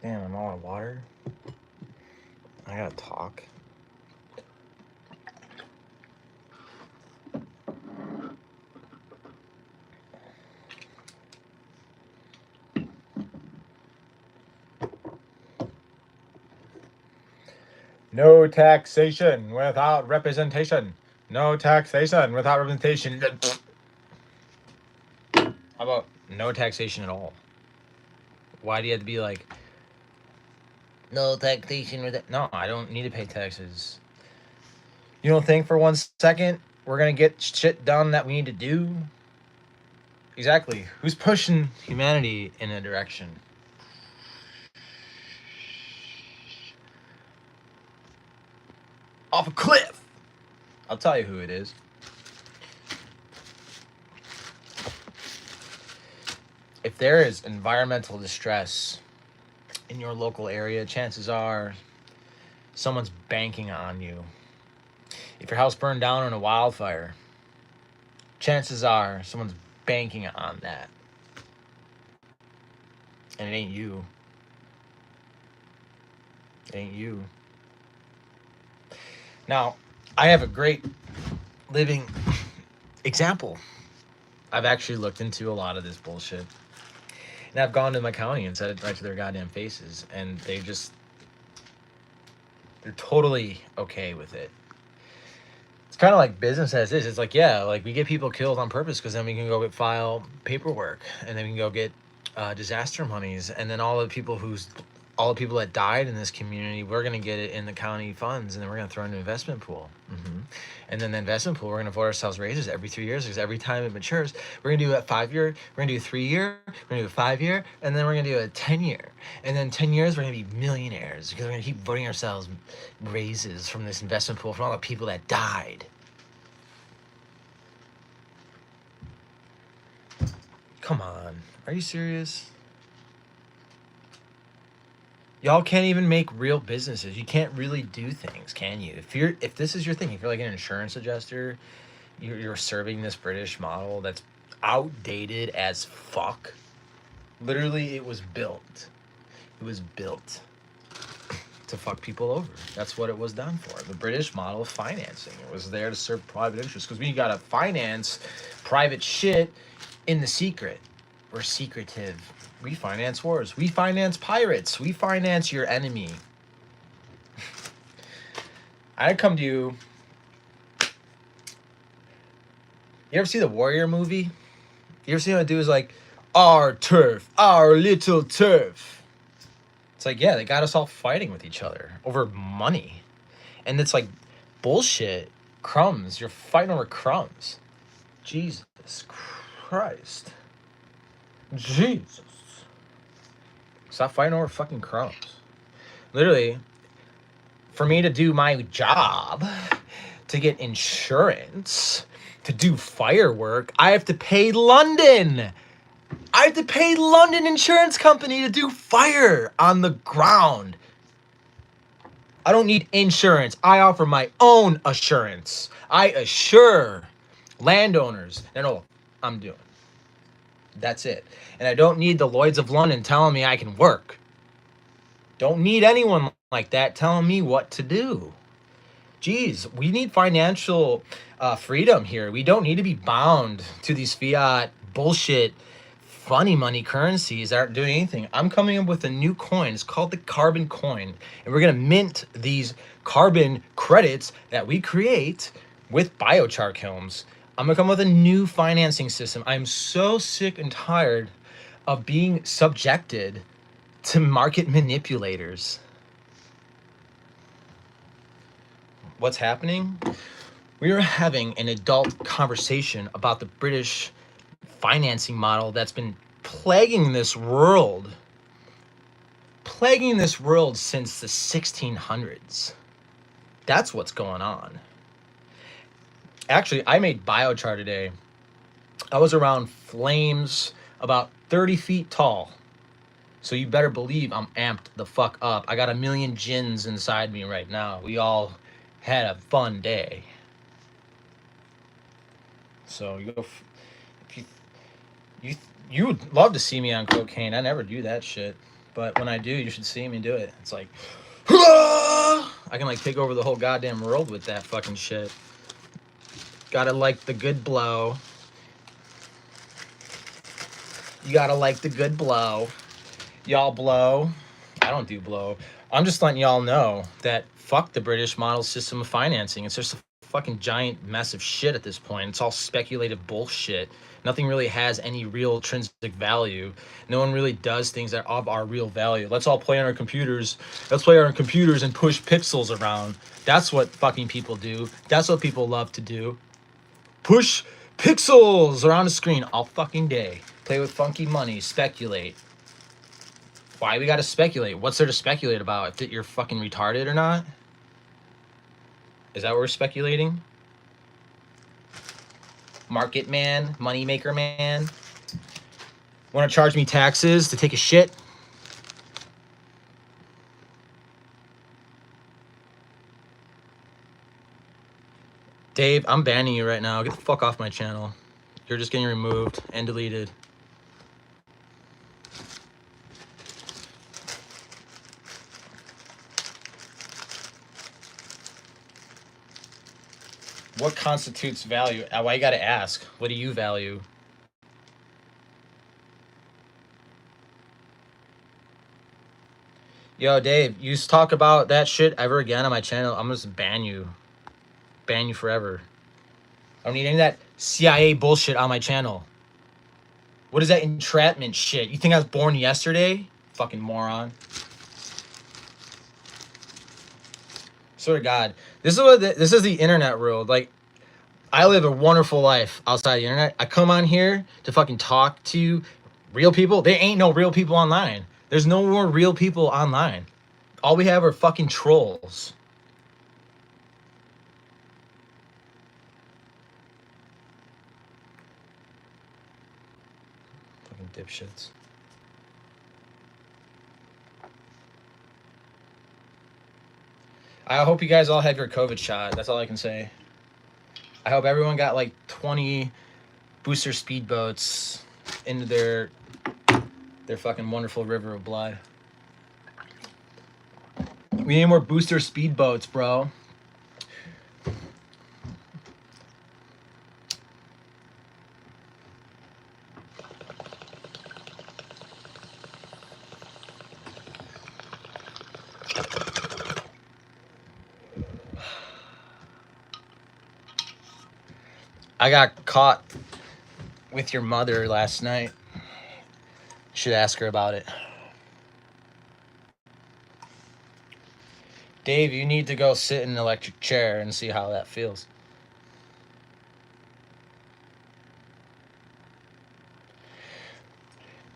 Damn, I'm all out of water. I gotta talk. No taxation without representation. No taxation without representation. How about no taxation at all? Why do you have to be like, no taxation with it? No, I don't need to pay taxes. You don't think for 1 second we're gonna get shit done that we need to do? Exactly. Who's pushing humanity in a direction? Off a cliff. I'll tell you who it is. If there is environmental distress in your local area, chances are someone's banking on you. If your house burned down in a wildfire, chances are someone's banking on that. And it ain't you. It ain't you. Now, I have a great living example. I've actually looked into a lot of this bullshit. And I've gone to my county and said it right to their goddamn faces. And they're totally okay with it. It's kind of like business as is. It's like, yeah, like we get people killed on purpose because then we can go file paperwork and then we can go get disaster monies. And then all the people that died in this community, we're going to get it in the county funds and then we're going to throw it in an investment pool. And then the investment pool, we're going to vote ourselves raises every 3 years because every time it matures, we're going to do a 5-year, we're going to do a 3-year, we're going to do a 5-year, and then we're going to do a 10-year. And then 10 years, we're going to be millionaires because we're going to keep voting ourselves raises from this investment pool from all the people that died. Come on. Are you serious? Y'all can't even make real businesses. You can't really do things, can you? If this is your thing, if you're like an insurance adjuster, you're serving this British model that's outdated as fuck. Literally, it was built. It was built to fuck people over. That's what it was done for. The British model of financing. It was there to serve private interests because we gotta finance private shit in the secret. We're secretive. We finance wars. We finance pirates. We finance your enemy. I come to you. You ever see the Warrior movie? You ever see what a dude is like, our turf, our little turf? It's like, yeah, they got us all fighting with each other over money. And it's like bullshit. Crumbs. You're fighting over crumbs. Jesus Christ. Jesus. Stop fighting over fucking crumbs. Literally, for me to do my job, to get insurance, to do firework, I have to pay London. I have to pay London Insurance Company to do fire on the ground. I don't need insurance. I offer my own assurance. I assure landowners that all I'm doing. That's it. And I don't need the Lloyds of London telling me I can work. Don't need anyone like that telling me what to do. Geez, we need financial freedom here. We don't need to be bound to these fiat bullshit funny money currencies that aren't doing anything. I'm coming up with a new coin. It's called the carbon coin. And we're going to mint these carbon credits that we create with biochar kilns. I'm going to come up with a new financing system. I'm so sick and tired of being subjected to market manipulators. What's happening? We are having an adult conversation about the British financing model that's been plaguing this world since the 1600s. That's what's going on. Actually, I made biochar today. I was around flames about 30 feet tall. So you better believe I'm amped the fuck up. I got a million gins inside me right now. We all had a fun day. So you would love to see me on cocaine. I never do that shit. But when I do, you should see me do it. It's like, I can like take over the whole goddamn world with that fucking shit. Gotta like the good blow. You gotta like the good blow. Y'all blow. I don't do blow. I'm just letting y'all know that fuck the British model system of financing. It's just a fucking giant mess of shit at this point. It's all speculative bullshit. Nothing really has any real intrinsic value. No one really does things that are of our real value. Let's all play on our computers. Let's play on our computers and push pixels around. That's what fucking people do. That's what people love to do. Push pixels around the screen all fucking day. Play with funky money. Speculate. Why we gotta speculate? What's there to speculate about? If you're fucking retarded or not? Is that what we're speculating? Market man, money maker man. Want to charge me taxes to take a shit? Dave, I'm banning you right now. Get the fuck off my channel. You're just getting removed and deleted. What constitutes value? Why you gotta ask? What do you value? Yo, Dave, you talk about that shit ever again on my channel, I'm gonna just ban you. Ban you forever. I don't need any of that CIA bullshit on my channel. What is that entrapment shit? You think I was born yesterday? Fucking moron. Swear to God, this is the internet world. Like, I live a wonderful life outside the internet. I come on here to fucking talk to real people. There ain't no real people online. There's no more real people online. All we have are fucking trolls. Fucking dipshits. I hope you guys all have your COVID shot. That's all I can say. I hope everyone got like 20 booster speedboats into their fucking wonderful river of blood. We need more booster speedboats, bro. I got caught with your mother last night. Should ask her about it. Dave, you need to go sit in an electric chair and see how that feels.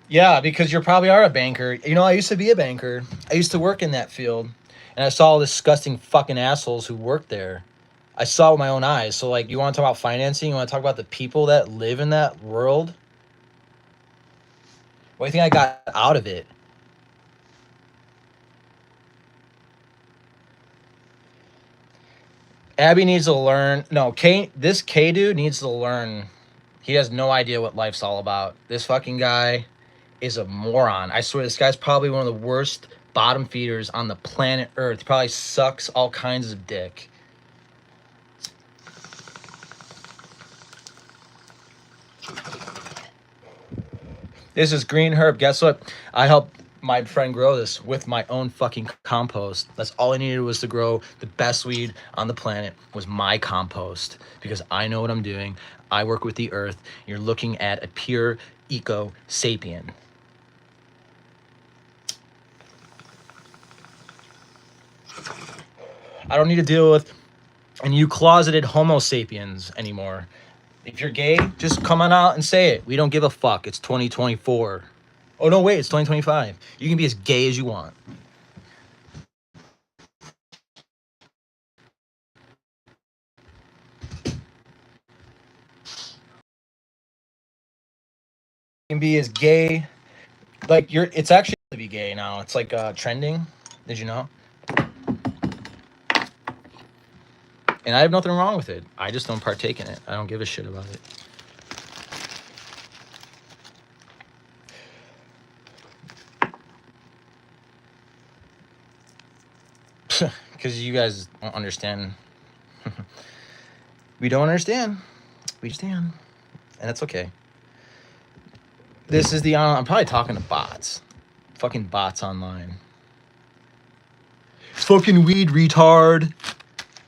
Yeah, because you probably are a banker. You know, I used to be a banker. I used to work in that field. And I saw all the disgusting fucking assholes who worked there. I saw it with my own eyes. So, like, you want to talk about financing? You want to talk about the people that live in that world? What do you think I got out of it? Abby needs to learn. No, this K dude needs to learn. He has no idea what life's all about. This fucking guy is a moron. I swear, this guy's probably one of the worst bottom feeders on the planet Earth. He probably sucks all kinds of dick. This is Green Herb. Guess what? I helped my friend grow this with my own fucking compost. That's all I needed was to grow the best weed on the planet was my compost because I know what I'm doing. I work with the earth. You're looking at a pure eco sapien. I don't need to deal with and you closeted homo sapiens anymore. If you're gay, just come on out and say it. We don't give a fuck. It's 2024. Oh, no, wait, it's 2025. You can be as gay as you want. You can be as gay. Like, it's actually to be gay now. It's like trending. Did you know? And I have nothing wrong with it. I just don't partake in it. I don't give a shit about it. Because you guys don't understand. We don't understand. We understand. And that's okay. This is the I'm probably talking to bots. Fucking bots online. Fucking weed retard.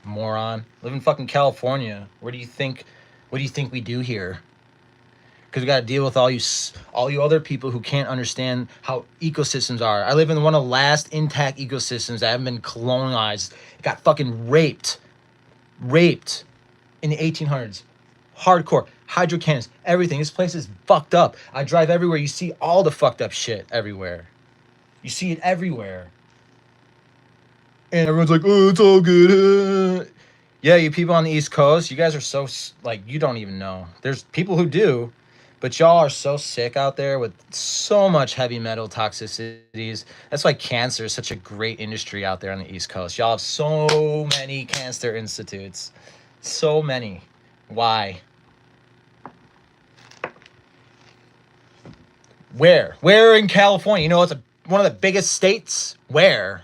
Moron. Live in fucking California. What do you think we do here? Because we got to deal with all you other people who can't understand how ecosystems are. I live in one of the last intact ecosystems that haven't been colonized. It got fucking raped in the 1800s. Hardcore. Hydro cannons, everything. This place is fucked up. I drive everywhere. You see all the fucked up shit everywhere. You see it everywhere. And everyone's like, oh, it's all good. Yeah, you people on the East Coast, you guys are so, like, you don't even know. There's people who do, but y'all are so sick out there with so much heavy metal toxicities. That's why cancer is such a great industry out there on the East Coast. Y'all have so many cancer institutes. So many. Why? Where? Where in California? You know, it's one of the biggest states. Where?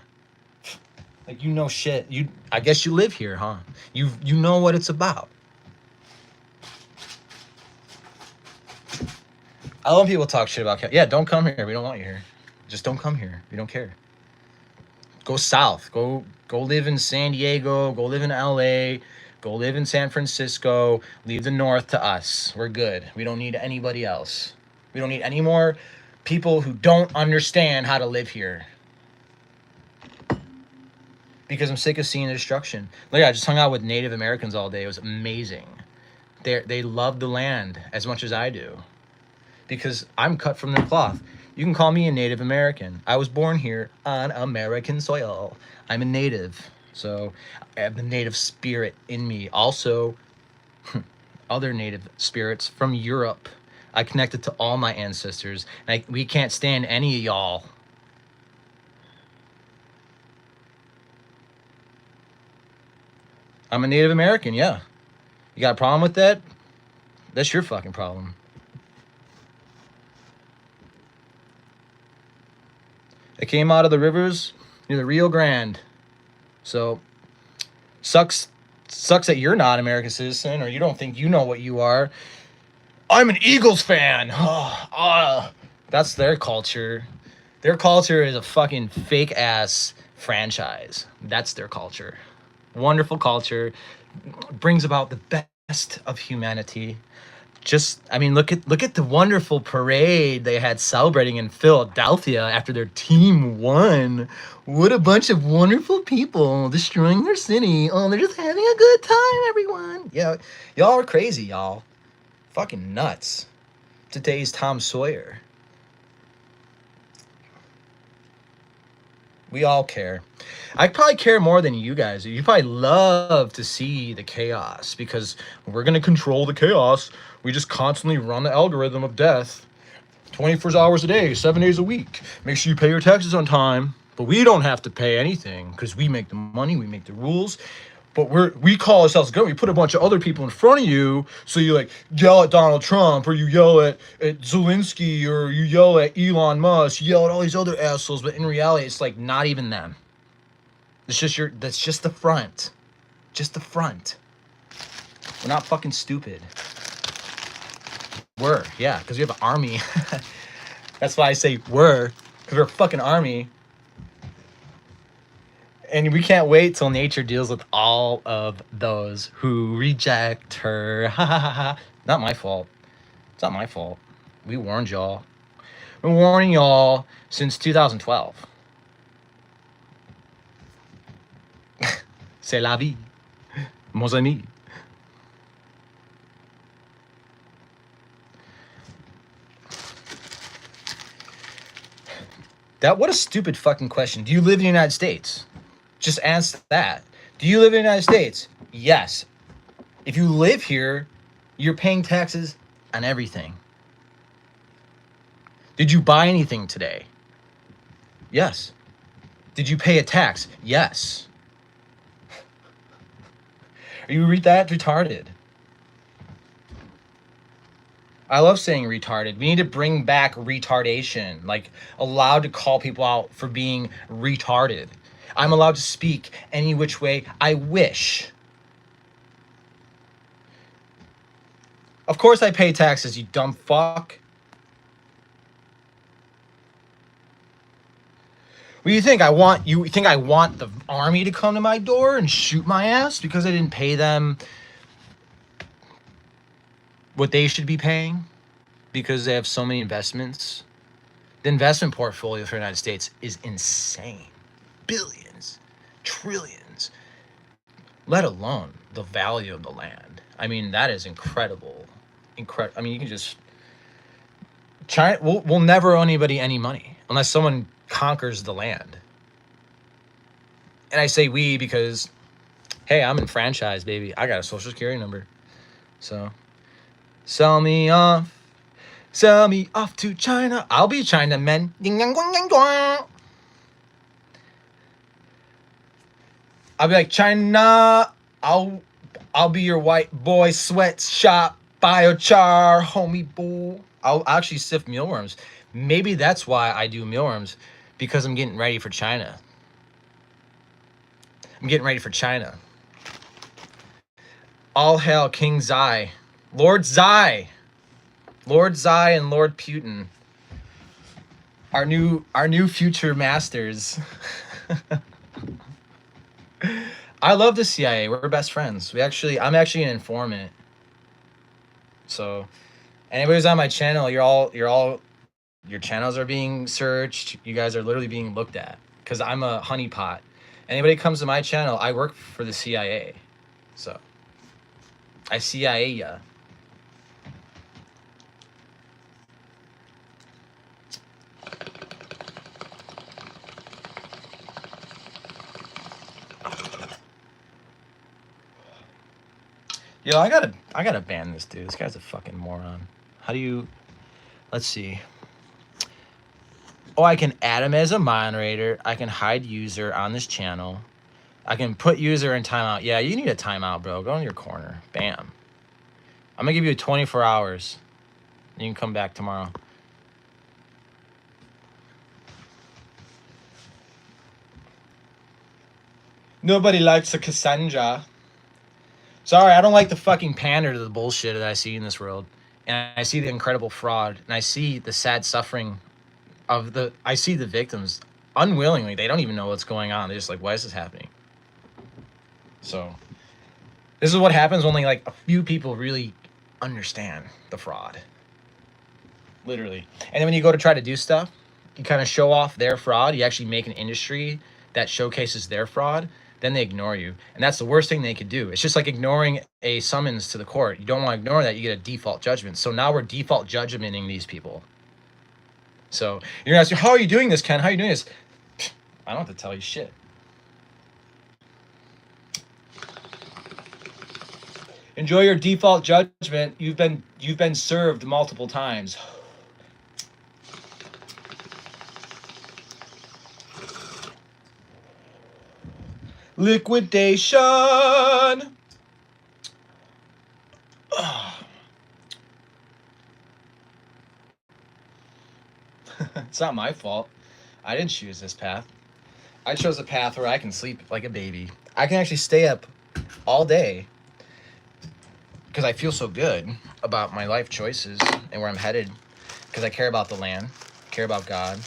Like, you know shit. I guess you live here, huh? You know what it's about. I love when people talk shit about California. Yeah, don't come here. We don't want you here. Just don't come here. We don't care. Go south. Go live in San Diego. Go live in LA. Go live in San Francisco. Leave the north to us. We're good. We don't need anybody else. We don't need any more people who don't understand how to live here. Because I'm sick of seeing the destruction. Like, I just hung out with Native Americans all day. It was amazing. They love the land as much as I do. Because I'm cut from their cloth. You can call me a Native American. I was born here on American soil. I'm a native. So I have the native spirit in me. Also, other native spirits from Europe. I connected to all my ancestors. And we can't stand any of y'all. I'm a Native American, yeah. You got a problem with that? That's your fucking problem. It came out of the rivers near the Rio Grande. So, sucks that you're not an American citizen, or you don't think you know what you are. I'm an Eagles fan. That's their culture. Their culture is a fucking fake ass franchise. That's their culture. Wonderful culture. Brings about the best of humanity. Just, I mean, look at the wonderful parade they had celebrating in Philadelphia after their team won. What a bunch of wonderful people destroying their city. Oh, they're just having a good time, everyone. Yeah, y'all are crazy, y'all. Fucking nuts. Today's Tom Sawyer. We all care. I probably care more than you guys. You probably love to see the chaos because we're going to control the chaos. We just constantly run the algorithm of death 24 hours a day, 7 days a week. Make sure you pay your taxes on time. But we don't have to pay anything because we make the money, we make the rules. But we call ourselves government. We put a bunch of other people in front of you, so you like yell at Donald Trump, or you yell at Zelensky, or you yell at Elon Musk, you yell at all these other assholes. But in reality, it's like not even them. It's just that's just the front. Just the front. We're not fucking stupid. We're, yeah, because we have an army. That's why I say we're, because we're a fucking army. And we can't wait till nature deals with all of those who reject her. Not my fault. It's not my fault. We warned y'all. We're warning y'all since 2012. C'est la vie, mon ami. What a stupid fucking question. Do you live in the United States? Just ask that. Do you live in the United States? Yes. If you live here, you're paying taxes on everything. Did you buy anything today? Yes. Did you pay a tax? Yes. Are you that retarded? I love saying retarded. We need to bring back retardation. Like, allowed to call people out for being retarded. I'm allowed to speak any which way I wish. Of course I pay taxes, you dumb fuck. What do you think? You think I want the army to come to my door and shoot my ass because I didn't pay them what they should be paying because they have so many investments? The investment portfolio for the United States is insane. Billions, trillions, let alone the value of the land. I mean, that is incredible. I mean, you can just... China will never owe anybody any money unless someone conquers the land. And I say we because, hey, I'm enfranchised, baby. I got a social security number. So, sell me off to China. I'll be Chinaman. I'll be like, China, I'll be your white boy sweatshop biochar homie boo. I'll actually sift mealworms. Maybe that's why I do mealworms, because I'm getting ready for China. All hail King Zai. Lord Zai and Lord Putin. Our new future masters. I love the CIA. We're best friends. I'm actually an informant. So, anybody who's on my channel, your channels are being searched. You guys are literally being looked at because I'm a honeypot. Anybody comes to my channel, I work for the CIA. So, I CIA ya. Yo, I gotta ban this dude. This guy's a fucking moron. How do you... Let's see. Oh, I can add him as a moderator. I can hide user on this channel. I can put user in timeout. Yeah, you need a timeout, bro. Go in your corner. Bam. I'm gonna give you 24 hours. You can come back tomorrow. Nobody likes a Cassandra. Sorry, I don't like the fucking pander to the bullshit that I see in this world. And I see the incredible fraud. And I see the sad suffering I see the victims unwillingly. They don't even know what's going on. They're just like, why is this happening? So, this is what happens when only like a few people really understand the fraud. Literally. And then when you go to try to do stuff, you kind of show off their fraud. You actually make an industry that showcases their fraud. Then they ignore you. And that's the worst thing they could do. It's just like ignoring a summons to the court. You don't want to ignore that. You get a default judgment. So now we're default judgmenting these people. So you're going to ask me, how are you doing this, Ken? How are you doing this? I don't have to tell you shit. Enjoy your default judgment. You've been served multiple times. Liquidation. It's not my fault. I didn't choose this path. I chose a path where I can sleep like a baby. I can actually stay up all day because I feel so good about my life choices and where I'm headed, because I care about the land, care about God.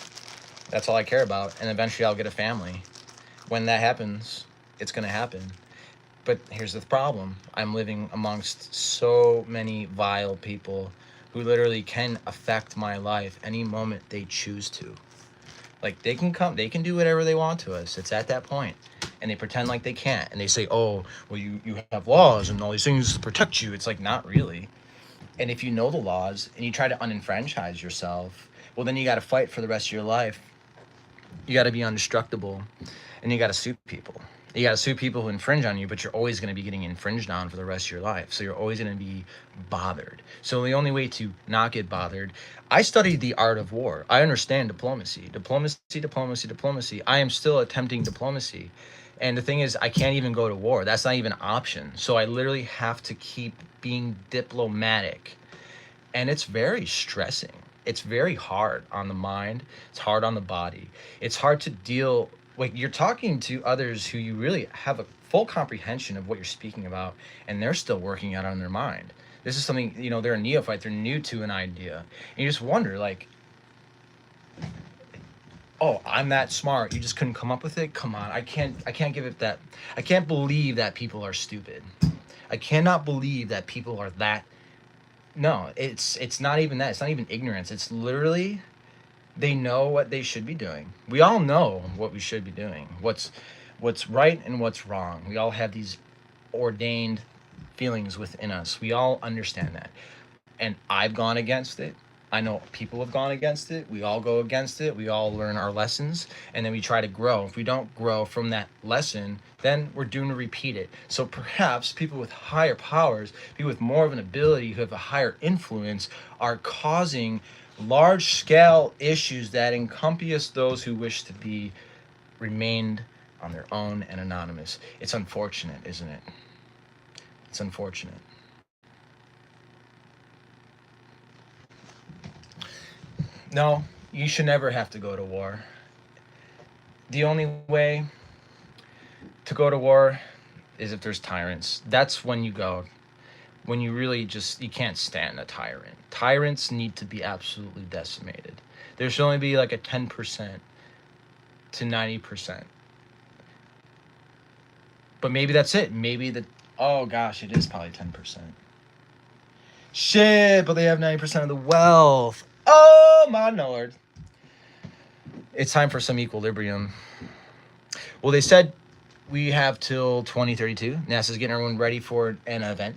That's all I care about. And eventually I'll get a family. When that happens, it's going to happen. But here's the problem. I'm living amongst so many vile people who literally can affect my life any moment they choose to. Like, they can do whatever they want to us. It's at that point. And they pretend like they can't. And they say, oh, well, you have laws and all these things to protect you. It's like, not really. And if you know the laws and you try to unenfranchise yourself, well, then you got to fight for the rest of your life. You got to be indestructible. And you got to sue people. You got to sue people who infringe on you, but you're always going to be getting infringed on for the rest of your life. So you're always going to be bothered. So the only way to not get bothered, I studied the art of war. I understand diplomacy. I am still attempting diplomacy. And the thing is, I can't even go to war. That's not even an option. So I literally have to keep being diplomatic. And it's very stressing. It's very hard on the mind. It's hard on the body. It's hard to deal like you're talking to others who you really have a full comprehension of what you're speaking about, and they're still working out on their mind. This is something, they're a neophyte, they're new to an idea, and you just wonder, like, oh, I'm that smart, you just couldn't come up with it. Come on, I can't give it that. I can't believe that people are stupid. I cannot believe that people are that. No, it's not even that. It's not even ignorance. It's literally, they know what they should be doing. We all know what we should be doing. What's right and what's wrong. We all have these ordained feelings within us. We all understand that. And I've gone against it. I know people have gone against it. We all go against it. We all learn our lessons, and then we try to grow. If we don't grow from that lesson, then we're doomed to repeat it. So perhaps people with higher powers, people with more of an ability, who have a higher influence, are causing large scale issues that encompass those who wish to be remained on their own and anonymous. It's unfortunate, isn't it? It's unfortunate. No, you should never have to go to war. The only way to go to war is if there's tyrants. That's when you go. When you really just, you can't stand a tyrant. Tyrants need to be absolutely decimated. There should only be like a 10% to 90%. But maybe that's it. Maybe oh gosh, it is probably 10%. Shit, but they have 90% of the wealth. Oh my lord. It's time for some equilibrium. Well, they said we have till 2032. NASA's getting everyone ready for an event.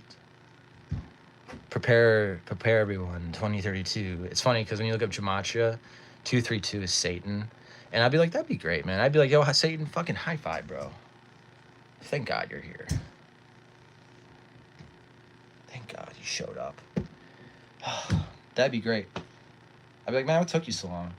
Prepare everyone. 2032. It's funny because when you look up Gematria, 232 is Satan, and I'd be like, that'd be great, man. I'd be like, yo, Satan, fucking high five, bro. Thank God you're here. Thank God you showed up. That'd be great. I'd be like, man, what took you so long?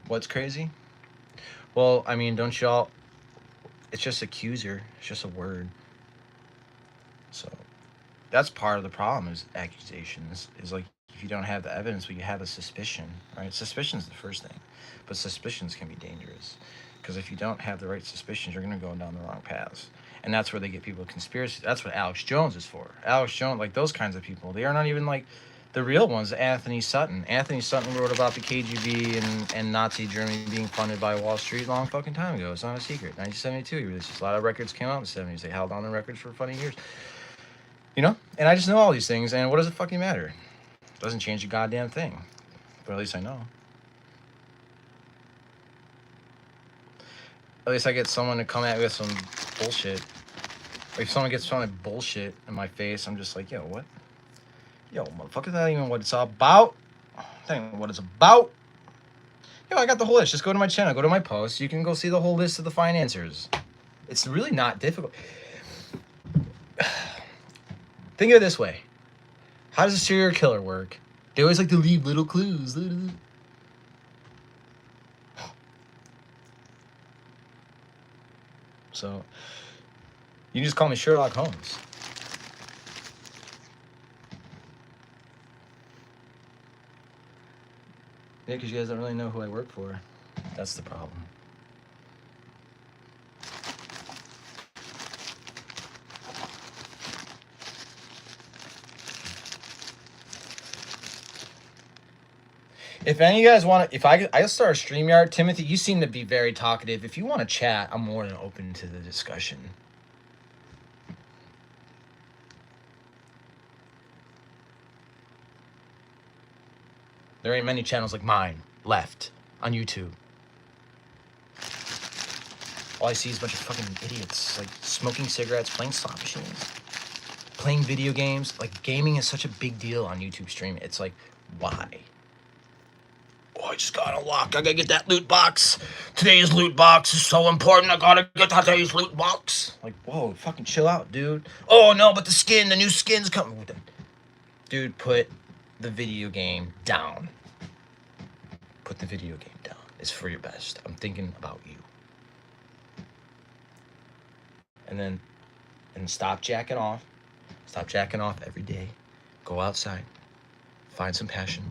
What's crazy? Well, I mean, don't y'all... It's just accuser. It's just a word. So, that's part of the problem, is accusations. Is like, if you don't have the evidence, but you have a suspicion, right? Suspicion is the first thing. But suspicions can be dangerous. Because if you don't have the right suspicions, you're going to go down the wrong paths. And that's where they get people conspiracy. That's what Alex Jones is for. Alex Jones, like those kinds of people, they are not even like the real ones. Anthony Sutton. Anthony Sutton wrote about the KGB and Nazi Germany being funded by Wall Street a long fucking time ago. It's not a secret. 1972, he released this. A lot of records came out in the 70s. They held on the records for 20 years. And I just know all these things, and what does it fucking matter? It doesn't change a goddamn thing. But at least I know. At least I get someone to come at me with some bullshit. Or if someone gets trying to bullshit in my face, I'm just like, yo, what? Yo, motherfucker, that ain't even what it's all about. That ain't what it's about. Yo, I got the whole list. Just go to my channel, go to my posts. You can go see the whole list of the financiers. It's really not difficult. Think of it this way. How does a serial killer work? They always like to leave little clues. So, you can just call me Sherlock Holmes. Yeah, because you guys don't really know who I work for. That's the problem. If any of you guys want to, if I start a StreamYard, Timothy, you seem to be very talkative. If you want to chat, I'm more than open to the discussion. There ain't many channels like mine left on YouTube. All I see is a bunch of fucking idiots, like smoking cigarettes, playing slot machines, playing video games. Like, gaming is such a big deal on YouTube streaming. It's like, why? Oh, I just got unlocked. I gotta get that loot box. Today's loot box is so important. I gotta get today's loot box. Like, whoa, fucking chill out, dude. Oh no, but the new skin's coming. Dude, put the video game down. Put the video game down. It's for your best. I'm thinking about you. And stop jacking off. Stop jacking off every day. Go outside. Find some passion.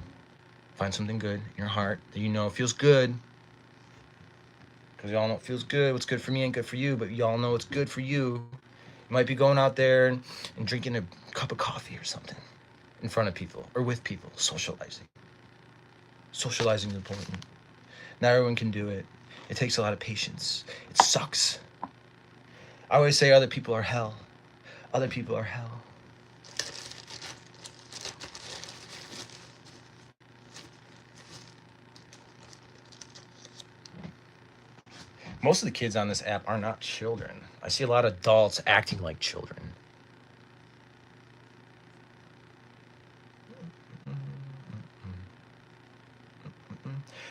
Find something good in your heart that you know feels good. Because y'all know it feels good. What's good for me ain't good for you, but y'all know it's good for you. You might be going out there and drinking a cup of coffee or something in front of people or with people, socializing. Socializing is important. Not everyone can do it. It takes a lot of patience. It sucks. I always say other people are hell. Other people are hell. Most of the kids on this app are not children. I see a lot of adults acting like children.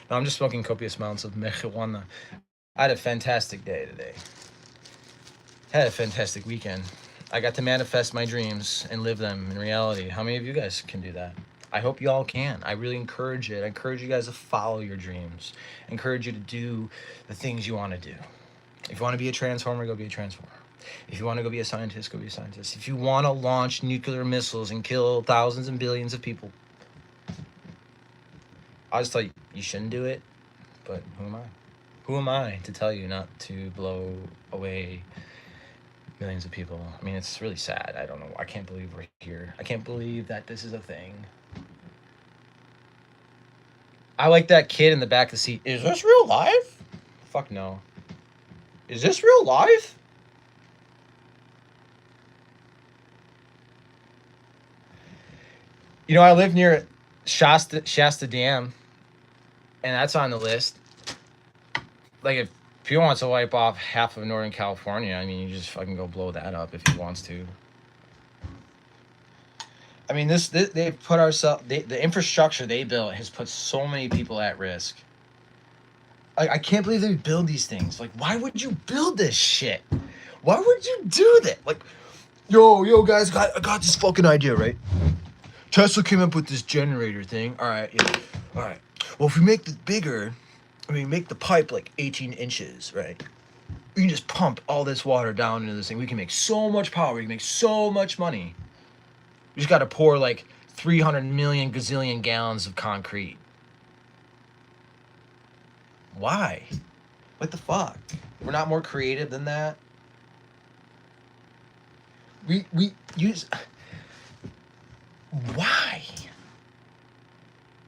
No, I'm just smoking copious amounts of marijuana. I had a fantastic day today. Had a fantastic weekend. I got to manifest my dreams and live them in reality. How many of you guys can do that? I hope you all can. I really encourage it. I encourage you guys to follow your dreams. I encourage you to do the things you want to do. If you want to be a transformer, go be a transformer. If you want to go be a scientist, go be a scientist. If you want to launch nuclear missiles and kill thousands and billions of people, I just thought you shouldn't do it, but who am I? Who am I to tell you not to blow away millions of people? I mean, it's really sad. I don't know. I can't believe we're here. I can't believe that this is a thing. I like that kid in the back of the seat. Is this real life? Fuck no. Is this real life? You know, I live near Shasta Dam, and that's on the list. Like, if he wants to wipe off half of Northern California, I mean, you just fucking go blow that up if he wants to. I mean, they've put the infrastructure they built has put so many people at risk. Like, I can't believe they build these things. Like, why would you build this shit? Why would you do that? Like, yo, guys, I got this fucking idea, right? Tesla came up with this generator thing. All right, yeah. All right. Well, if we make this bigger, make the pipe like 18 inches, right? We can just pump all this water down into this thing. We can make so much power. We can make so much money. You just got to pour like 300 million gazillion gallons of concrete. Why? What the fuck? We're not more creative than that? We use... Why?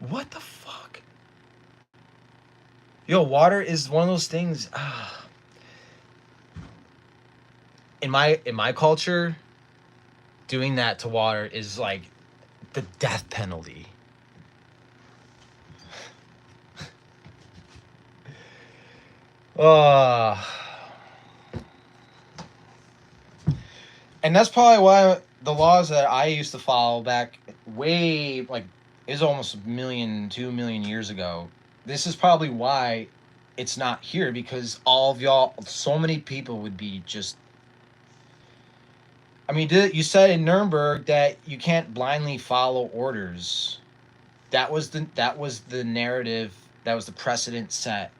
What the fuck? Yo, water is one of those things. In my culture, doing that to water is like the death penalty. And that's probably why the laws that I used to follow back way, like, it was almost 2 million years ago. This is probably why it's not here, because all of y'all, so many people would be just... I mean, you said in Nuremberg that you can't blindly follow orders. That was the narrative, that was the precedent set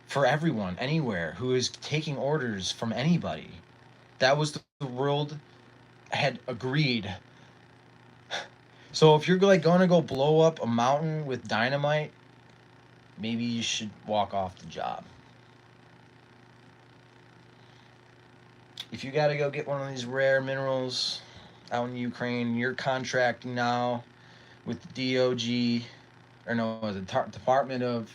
for everyone, anywhere, who is taking orders from anybody. That was the world had agreed. So if you're like going to go blow up a mountain with dynamite, maybe you should walk off the job. If you got to go get one of these rare minerals out in Ukraine, you're contracting now with the DOG, or no, the Department of...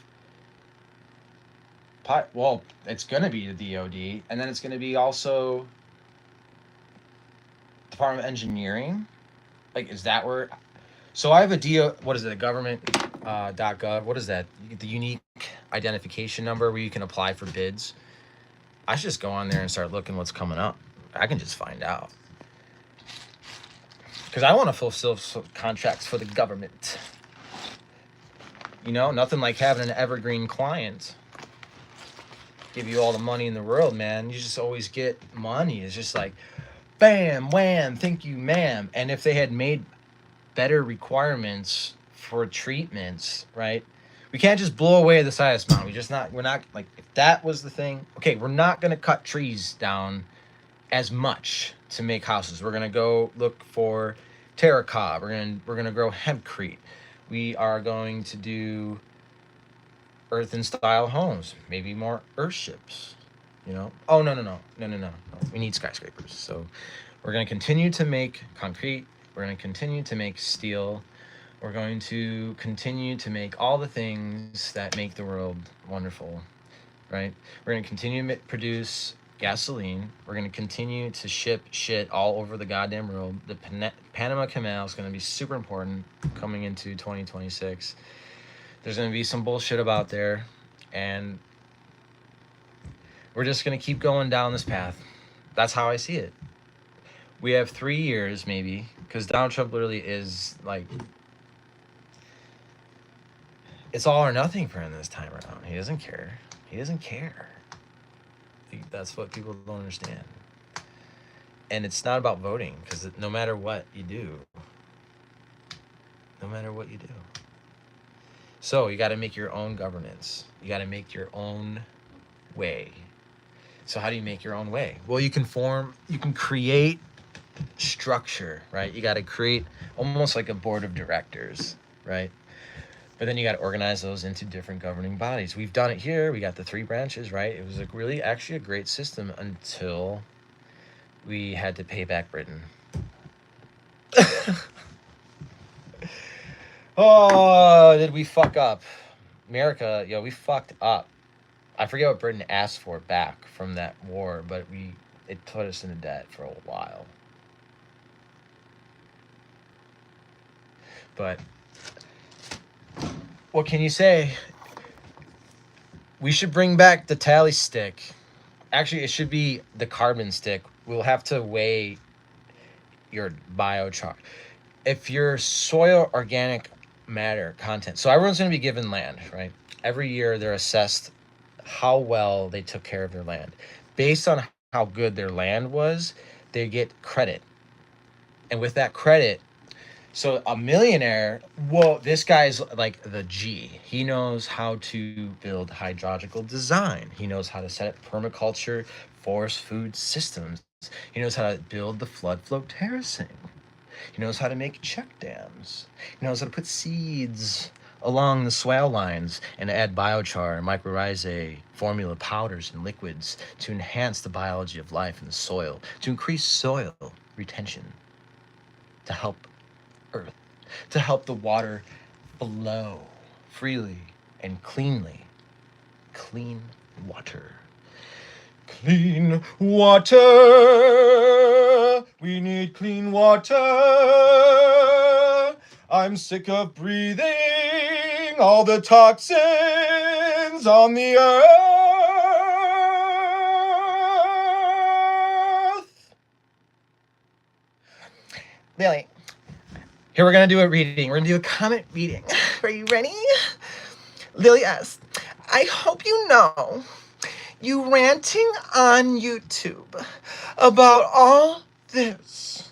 Well, it's going to be the DOD, and then it's going to be also Department of Engineering. Like, is that where... So I have a what is it, a government.gov, what is that? You get the unique identification number where you can apply for bids. I should just go on there and start looking what's coming up. I can just find out. Because I want to fulfill contracts for the government. You know, nothing like having an evergreen client give you all the money in the world, man. You just always get money. It's just like, bam, wham, thank you, ma'am. And if they had made better requirements for treatments, right? We can't just blow away the size mountain. We're not like, if that was the thing, okay, we're not gonna cut trees down as much to make houses. We're gonna go look for terracotta. We're gonna grow hempcrete. We are going to do earthen style homes, maybe more earthships. You know? Oh no. We need skyscrapers. So we're gonna continue to make concrete. We're gonna continue to make steel. We're going to continue to make all the things that make the world wonderful, right? We're going to continue to produce gasoline. We're going to continue to ship shit all over the goddamn world. The Panama Canal is going to be super important coming into 2026. There's going to be some bullshit about there, and we're just going to keep going down this path. That's how I see it. We have 3 years, maybe, because Donald Trump literally is like, it's all or nothing for him this time around. He doesn't care. He doesn't care. That's what people don't understand. And it's not about voting, because no matter what you do, so you got to make your own governance. You got to make your own way. So how do you make your own way? Well, you can create structure, right? You got to create almost like a board of directors, right? But then you got to organize those into different governing bodies. We've done it here. We got the 3 branches, right? It was actually a great system until we had to pay back Britain. Oh, did we fuck up? America, we fucked up. I forget what Britain asked for back from that war, but it put us into debt for a while. But what can you say? We should bring back the tally stick. Actually, it should be the carbon stick. We'll have to weigh your biochar. If your soil organic matter content, so everyone's going to be given land, right? Every year they're assessed how well they took care of their land. Based on how good their land was, they get credit. And with that credit, so a millionaire, well, this guy's like the G. He knows how to build hydrological design. He knows how to set up permaculture, forest food systems. He knows how to build the flood flow terracing. He knows how to make check dams. He knows how to put seeds along the swale lines and add biochar, mycorrhizae, formula powders and liquids to enhance the biology of life in the soil, to increase soil retention, to help earth, to help the water flow freely and cleanly. Clean water. Clean water. We need clean water. I'm sick of breathing all the toxins on the earth. Billy. Here, we're going to do a reading. We're going to do a comment reading. Are you ready? Lily asks, I hope you know you ranting on YouTube about all this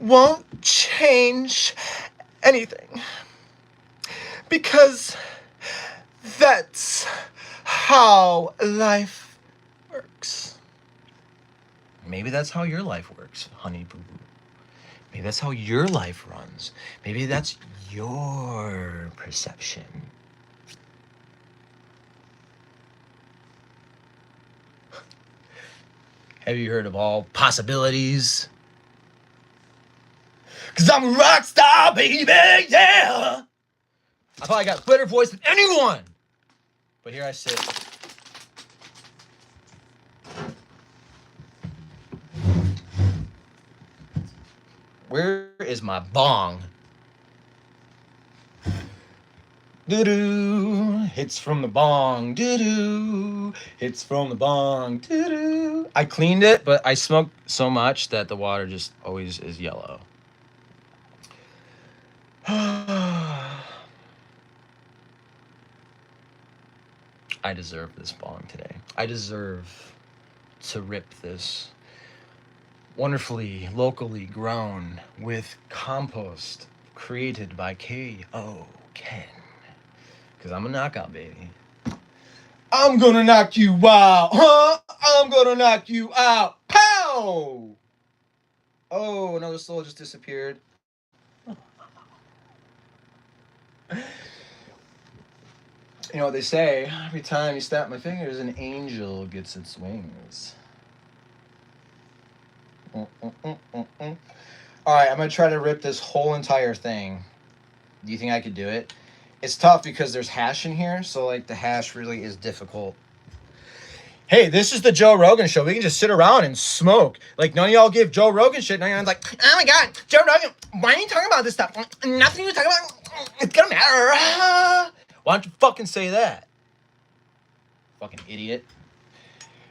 won't change anything. Because that's how life works. Maybe that's how your life works, honey boo boo. Maybe that's how your life runs. Maybe that's your perception. Have you heard of all possibilities? 'Cause I'm a rock star, baby, yeah! I thought I got a better voice than anyone! But here I sit. Where is my bong? Doo-doo, hits from the bong. Doo-doo, hits from the bong. Doo-doo. I cleaned it, but I smoked so much that the water just always is yellow. I deserve this bong today. I deserve to rip this wonderfully locally grown with compost created by K.O. Ken. Because I'm a knockout, baby. I'm gonna knock you out, huh? I'm gonna knock you out. Pow! Oh, another soul just disappeared. You know what they say? Every time you snap my fingers, an angel gets its wings. All right, I'm gonna try to rip this whole entire thing. Do you think I could do it? It's tough because there's hash in here, so like the hash really is difficult. Hey, this is the Joe Rogan show. We can just sit around and smoke. Like, none of y'all give Joe Rogan shit. None of y'all's like, oh my God, Joe Rogan, why are you talking about this stuff? Nothing you talk about, it's gonna matter. Why don't you fucking say that? Fucking idiot.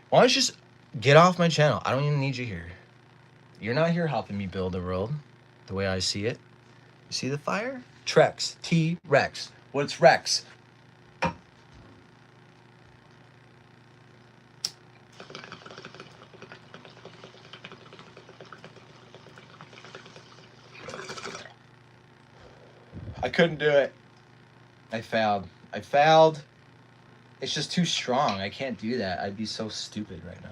Why don't you just get off my channel? I don't even need you here. You're not here helping me build the world the way I see it. You see the fire? Trex. T-Rex. What's Rex? I couldn't do it. I failed. It's just too strong. I can't do that. I'd be so stupid right now.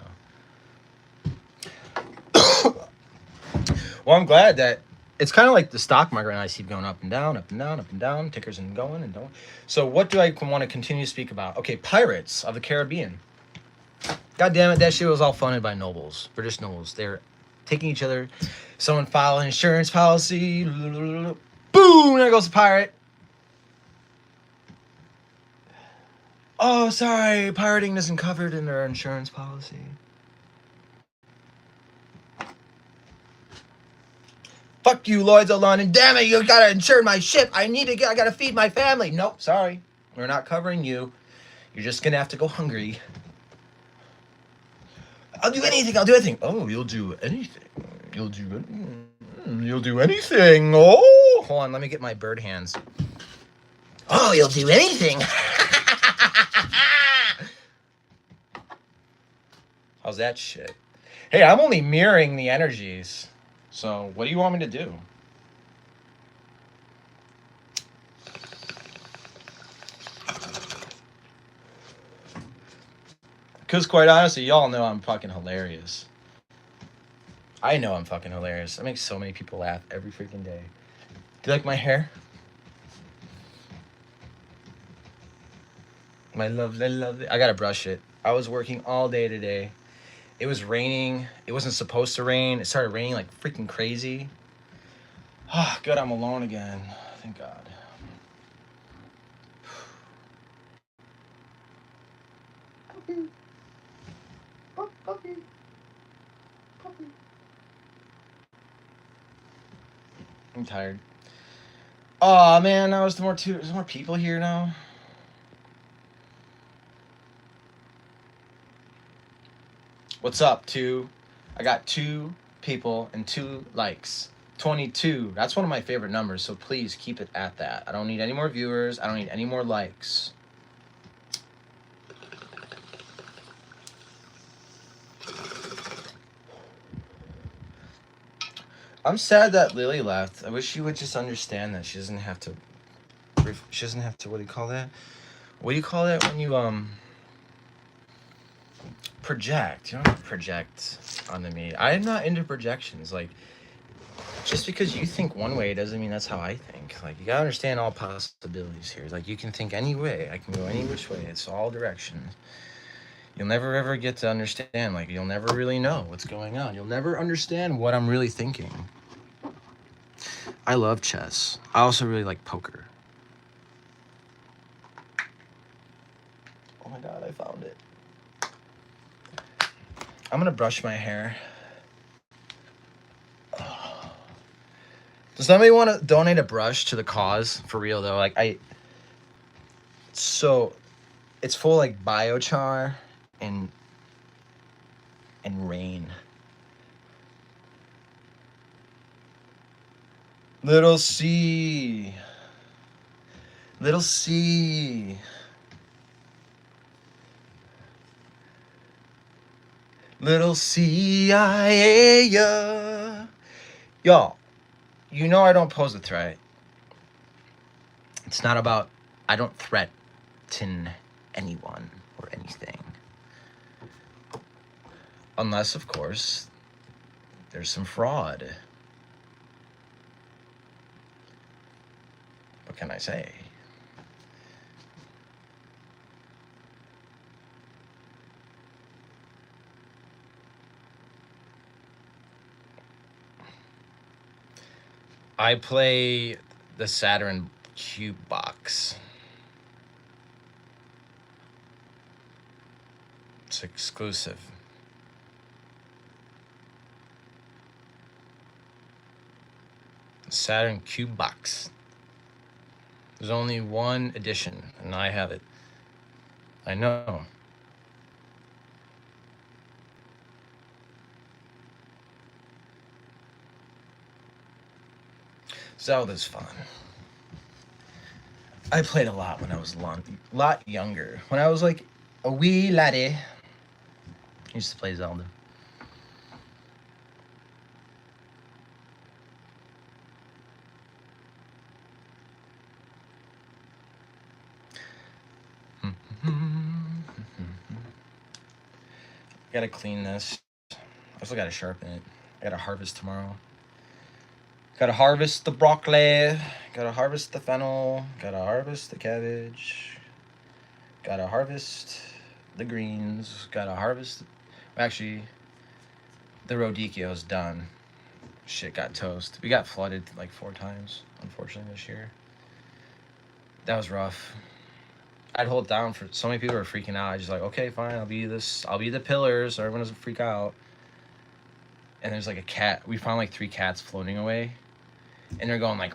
Well, I'm glad that it's kind of like the stock market, and I see going up and down, up and down, up and down, tickers and going and going. So what do I want to continue to speak about? Okay, Pirates of the Caribbean. God damn it, that shit was all funded by nobles, British nobles. They're taking each other. Someone filed an insurance policy. Boom, there goes the pirate. Oh, sorry, pirating isn't covered in their insurance policy. Fuck you, Lloyd's of London. Damn it, you gotta insure my ship. I gotta feed my family. Nope, sorry. We're not covering you. You're just gonna have to go hungry. I'll do anything. Oh, you'll do anything. You'll do anything. Oh, hold on. Let me get my bird hands. Oh, you'll do anything. How's that shit? Hey, I'm only mirroring the energies. So, what do you want me to do? Because quite honestly, y'all know I'm fucking hilarious. I know I'm fucking hilarious. I make so many people laugh every freaking day. Do you like my hair? My lovely. I gotta brush it. I was working all day today. It was raining. It wasn't supposed to rain. It started raining like freaking crazy. Ah, oh, good, I'm alone again. Thank God. Puppy. I'm tired. Oh man, now there's more people here now. What's up, I got 2 people and 2 likes. 22. That's one of my favorite numbers, so please keep it at that. I don't need any more viewers. I don't need any more likes. I'm sad that Lily left. I wish she would just understand that she doesn't have to, what do you call that? What do you call that when you, project? You don't have to project onto me. I'm not into projections. Like, just because you think one way doesn't mean that's how I think. Like, you gotta understand all possibilities here. Like, you can think any way. I can go any which way. It's all directions. You'll never ever get to understand. Like, you'll never really know what's going on. You'll never understand what I'm really thinking. I love chess. I also really like poker. Oh my God, I found it. I'm gonna brush my hair. Does somebody want to donate a brush to the cause? For real though, like so it's full like biochar and rain. Little C. Little CIA. Y'all, you know I don't pose a threat. It's not about, I don't threaten anyone or anything. Unless, of course, there's some fraud. What can I say? I play the Saturn Cube box. It's exclusive. Saturn Cube box. There's only one edition, and I have it. I know. Zelda's fun. I played a lot when I was a lot younger. When I was like a wee laddie, I used to play Zelda. Gotta clean this. I also gotta sharpen it. I gotta harvest tomorrow. Gotta harvest the broccoli. Gotta harvest the fennel. Gotta harvest the cabbage. Gotta harvest the greens. Gotta harvest. Actually, the radicchio's done. Shit got toast. We got flooded like 4 times, unfortunately, this year. That was rough. I'd hold down for so many people were freaking out. I just like, okay, fine, I'll be the pillar so everyone doesn't freak out. And there's like a cat. We found like 3 cats floating away. And they're going like,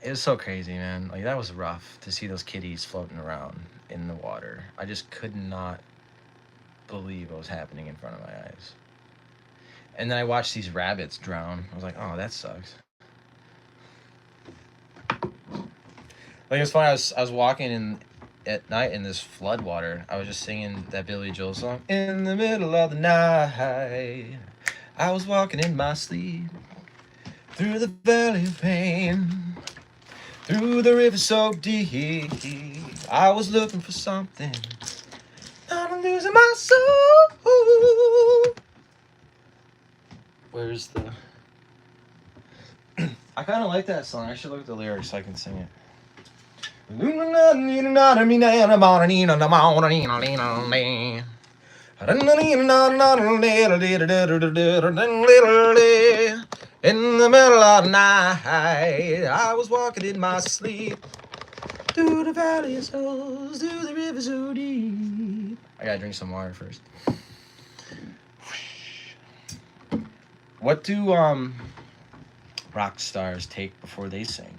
it was so crazy, man. Like, that was rough to see those kitties floating around in the water. I just could not believe what was happening in front of my eyes. And then I watched these rabbits drown. I was like, oh, that sucks. Like, it's funny, I was walking in at night in this flood water. I was just singing that Billy Joel song. In the middle of the night, I was walking in my sleep through the valley of pain, through the river so deep. I was looking for something, I'm losing my soul. Where's the... I kind of like that song. I should look at the lyrics so I can sing it. In the middle of the night, I was walking in my sleep through the valley of souls, through the river so deep. I gotta drink some water first. What do rock stars take before they sing?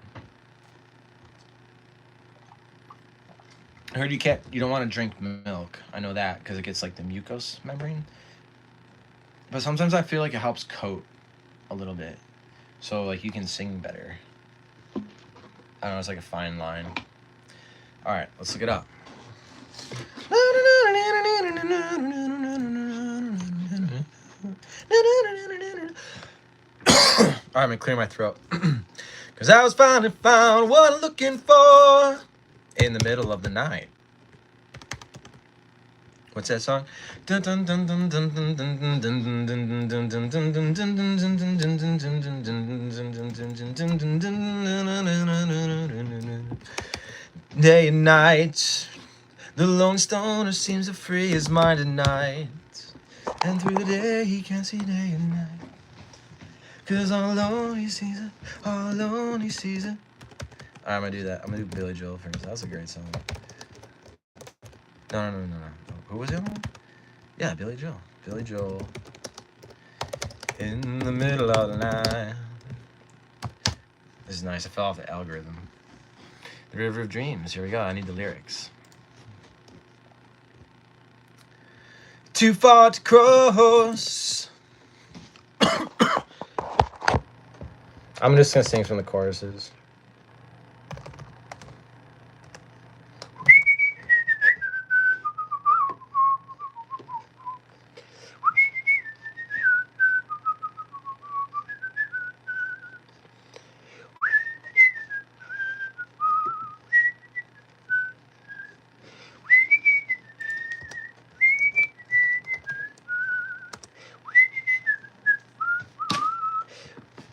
I heard you don't want to drink milk. I know that because it gets like the mucous membrane. But sometimes I feel like it helps coat a little bit, so like you can sing better. I don't know. It's like a fine line. All right, let's look it up. All right, I'm gonna clear my throat. Cause I was finally found what I'm looking for in the middle of the night. What's that song? Day and night, the lone stoner seems to free his mind at night. And through the day he can't see day and night. Cause all alone he sees it, all alone he sees it. Alright, I'm gonna do that. I'm gonna do Billy Joel first. That was a great song. No. Who was the other one? Yeah, Billy Joel. Billy Joel. In the middle of the night. This is nice. I fell off the algorithm. The River of Dreams. Here we go. I need the lyrics. Too far to cross. I'm just gonna sing from the choruses.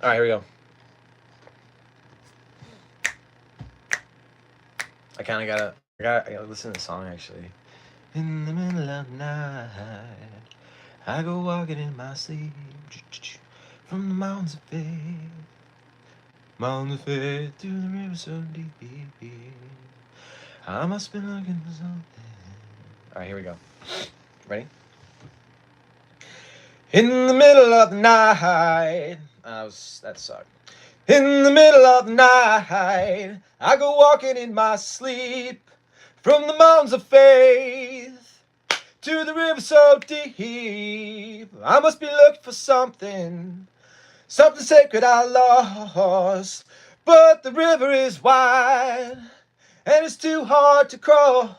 All right, here we go. I gotta listen to the song actually. In the middle of the night, I go walking in my sleep from the mountains of faith, mountains of faith to the river so deep. I must be looking for something. All right, here we go. Ready? In the middle of the night, that sucked. In the middle of the night, I go walking in my sleep from the mountains of faith to the river so deep. I must be looking for something, something sacred I lost. But the river is wide and it's too hard to cross.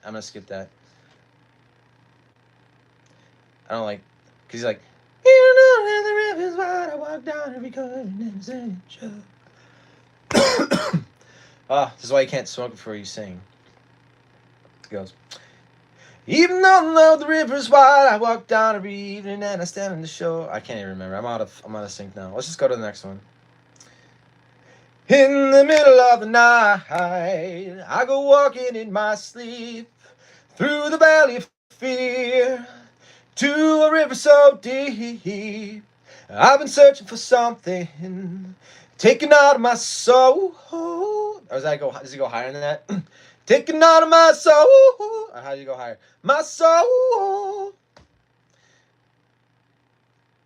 I'm gonna skip that. I don't like, because he's like, you know that the river's wide, I walk down every corner and say, this is why you can't smoke before you sing. It goes, even though the river's wide, I walk down every evening and I stand on the shore. I can't even remember. I'm out of sync now. Let's just go to the next one. In the middle of the night, I go walking in my sleep through the valley of fear to a river so deep. I've been searching for something taken out of my soul. Or does it go higher than that? Taken out of my soul. Or how do you go higher? My soul.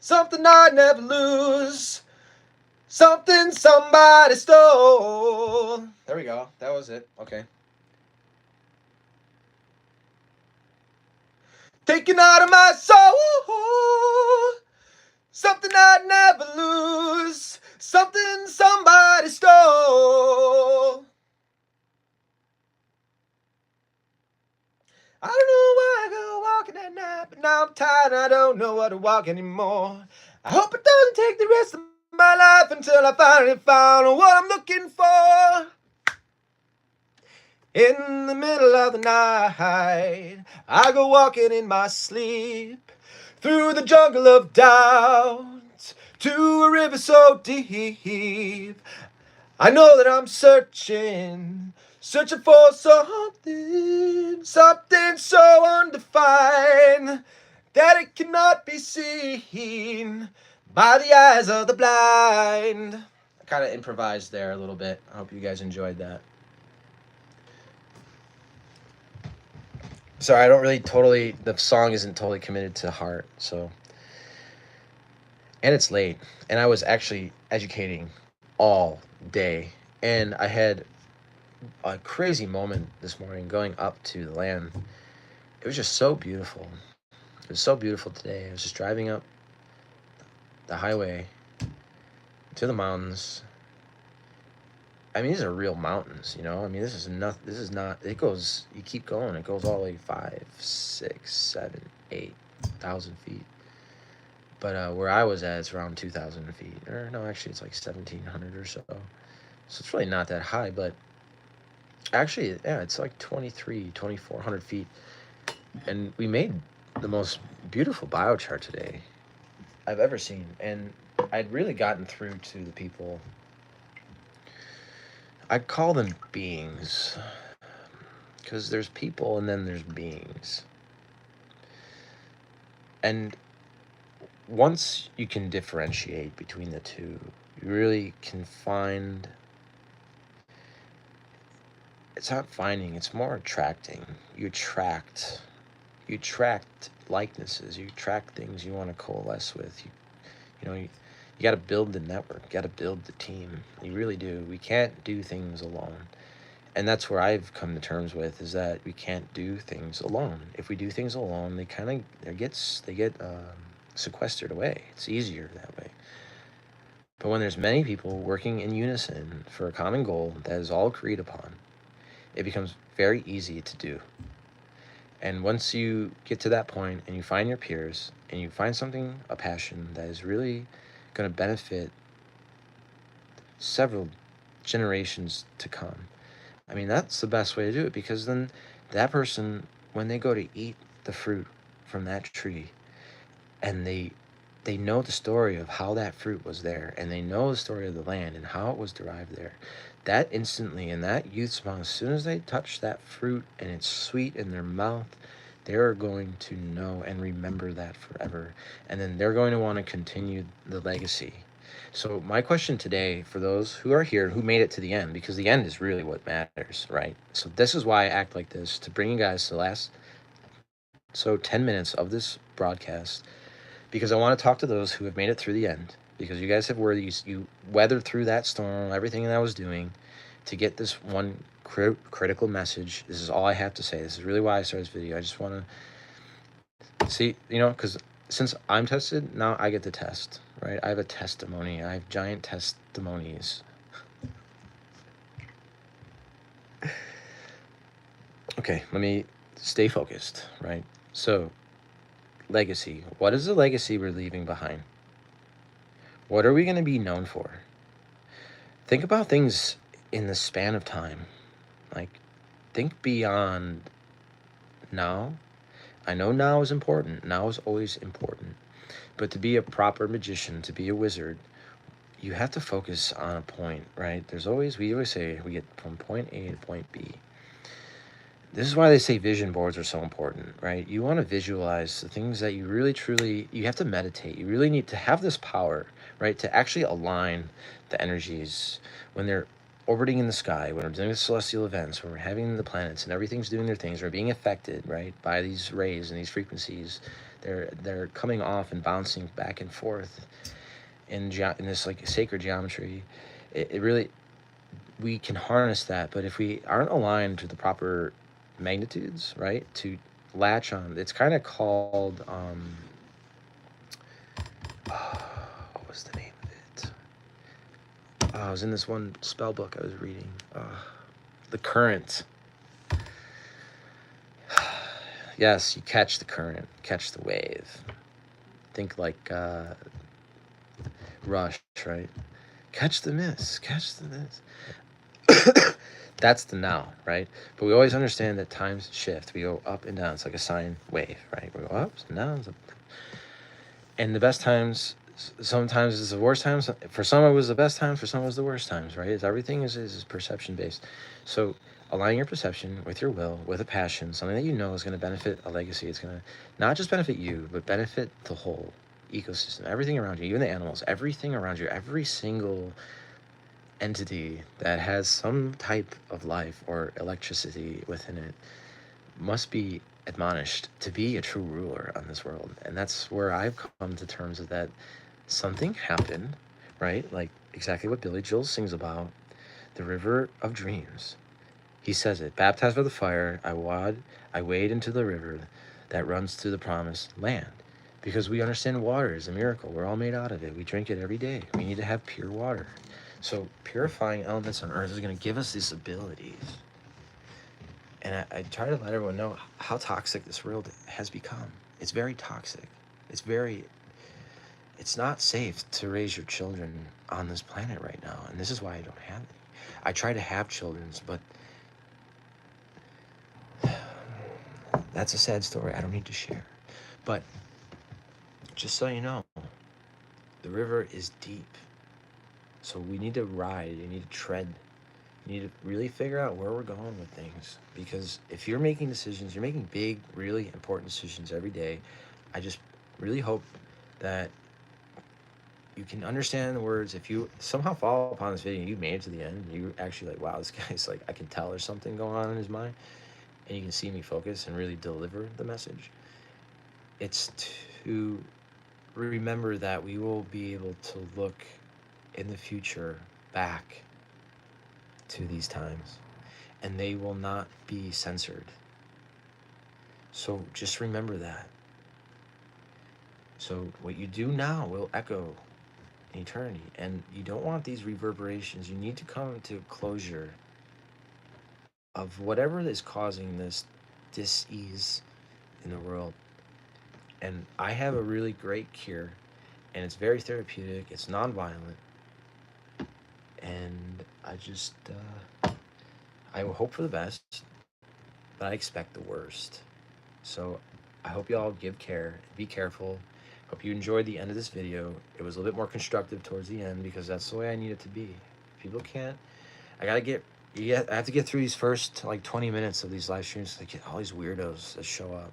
Something I'd never lose. Something somebody stole. There we go. That was it. Okay. Taken out of my soul. Something I'd never lose. Something somebody stole. I don't know why I go walking at night, but now I'm tired and I don't know what to walk anymore. I hope it doesn't take the rest of my life until I finally found what I'm looking for. In the middle of the night, I go walking in my sleep through the jungle of doubt to a river so deep. I know that I'm searching for something so undefined that it cannot be seen by the eyes of the blind. I kind of improvised there a little bit. I hope you guys enjoyed that. Sorry, the song isn't totally committed to heart, so. And it's late, and I was actually educating all day, and I had a crazy moment this morning going up to the land. It was just so beautiful. It was so beautiful today. I was just driving up the highway to the mountains. I mean, these are real mountains, you know? I mean, this is not, it goes, you keep going, it goes all the way 5, 6, 7, 8,000 feet. But where I was at, it's around 2,000 feet. Or no, actually, it's like 1,700 or so. So it's really not that high, but actually, yeah, it's like 2,400 feet. And we made the most beautiful biochar today I've ever seen. And I'd really gotten through to the people. I'd call them beings, because there's people and then there's beings. And once you can differentiate between the two, you really can find, it's not finding, it's more attracting. You attract likenesses, you attract things you want to coalesce with. You got to build the network, you got to build the team. You really do. We can't do things alone. And that's where I've come to terms with, is that we can't do things alone. If we do things alone, they get sequestered away. It's easier that way. But when there's many people working in unison for a common goal that is all agreed upon, it becomes very easy to do. And once you get to that point and you find your peers and you find something, a passion that is really going to benefit several generations to come, I mean, that's the best way to do it, because then that person, when they go to eat the fruit from that tree and they they know the story of how that fruit was there, and they know the story of the land and how it was derived there. That instantly, in that youth's mouth, as soon as they touch that fruit and it's sweet in their mouth, they're going to know and remember that forever. And then they're going to want to continue the legacy. So, my question today for those who are here, who made it to the end, because the end is really what matters, right? So, this is why I act like this, to bring you guys to the last 10 minutes of this broadcast, because I want to talk to those who have made it through the end, because you guys have you weathered through that storm, everything that I was doing, to get this one critical message. This is all I have to say. This is really why I started this video. I just want to see, because since I'm tested, now I get to test, right? I have a testimony. I have giant testimonies. Okay, let me stay focused, right? So, legacy. What is the legacy we're leaving behind? What are we going to be known for? Think about things in the span of time. Like, think beyond now. I know now is important. Now is always important. But to be a proper magician, to be a wizard, you have to focus on a point, right? We always say we get from point A to point B. This is why they say vision boards are so important, right? You want to visualize the things that you really truly, you have to meditate. You really need to have this power, right? To actually align the energies when they're orbiting in the sky, when we're doing the celestial events, when we're having the planets and everything's doing their things, we're being affected, right, by these rays and these frequencies. They're coming off and bouncing back and forth in this like sacred geometry. It really, we can harness that, but if we aren't aligned to the proper magnitudes, right, to latch on, it's kind of called what was the name of it? I was in this one spell book I was reading, the current. Yes, you catch the current, catch the wave. Think like Rush, right? Catch the miss, catch the miss. That's the now, right? But we always understand that times shift. We go up and down. It's like a sine wave, right? We go ups and downs. And the best times, sometimes is the worst times. For some, it was the best times. For some, it was the worst times, right? Everything is perception based. So aligning your perception with your will, with a passion, something that you know is going to benefit a legacy. It's going to not just benefit you, but benefit the whole ecosystem, everything around you, even the animals, everything around you, every single entity that has some type of life or electricity within it must be admonished to be a true ruler on this world. And that's where I've come to terms with that. Something happened, right? Like exactly what Billy Joel sings about, the river of dreams. He says it, baptized by the fire, I wade into the river that runs to the promised land. Because we understand water is a miracle. We're all made out of it. We drink it every day. We need to have pure water. So purifying elements on earth is going to give us these abilities. And I try to let everyone know how toxic this world has become. It's very toxic. It's not safe to raise your children on this planet right now. And this is why I don't have any. I try to have children's, but that's a sad story I don't need to share. But just so you know, the river is deep. So we need to ride, you need to tread, you need to really figure out where we're going with things. Because if you're making decisions, you're making big, really important decisions every day. I just really hope that you can understand the words. If you somehow follow upon this video and you made it to the end, you actually like, wow, this guy's like, I can tell there's something going on in his mind, and you can see me focus and really deliver the message. It's to remember that we will be able to look in the future back to these times, and they will not be censored. So just remember that. So what you do now will echo in eternity, and you don't want these reverberations. You need to come to closure of whatever is causing this dis-ease in the world. And I have a really great cure, and it's very therapeutic. It's non-violent, and I will hope for the best, but I expect the worst. So I hope y'all give care, be careful. Hope you enjoyed the end of this video. It was a little bit more constructive towards the end because that's the way I need it to be. People can't. I have to get through these first like 20 minutes of these live streams to get all these weirdos that show up.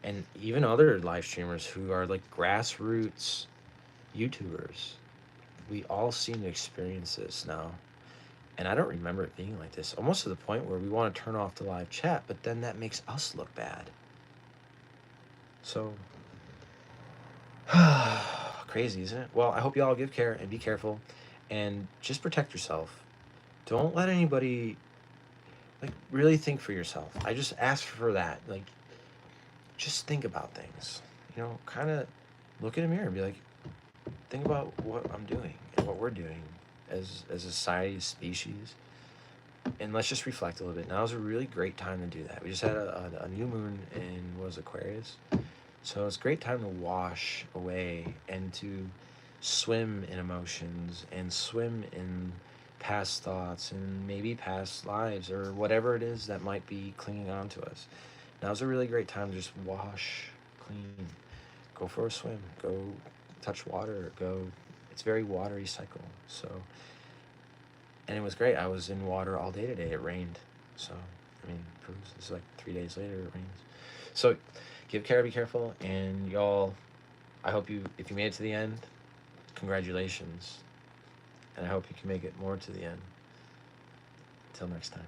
And even other live streamers who are like grassroots YouTubers, we all seem to experience this now. And I don't remember it being like this, almost to the point where we want to turn off the live chat, but then that makes us look bad. So, crazy, isn't it? Well, I hope you all give care and be careful and just protect yourself. Don't let anybody, like, really think for yourself. I just ask for that. Like, just think about things. You know, kind of look in a mirror and be like, think about what I'm doing and what we're doing as a society, as species. And let's just reflect a little bit. Now is a really great time to do that. We just had a new moon in, what was Aquarius? So it's a great time to wash away and to swim in emotions and swim in past thoughts and maybe past lives or whatever it is that might be clinging on to us. Now's a really great time to just wash clean. Go for a swim. Go touch water. It's very watery cycle. So, and it was great. I was in water all day today. It rained. So, I mean, proves this is like 3 days later it rains. So, give care, be careful, and y'all, I hope if you made it to the end, congratulations. And I hope you can make it more to the end. Until next time.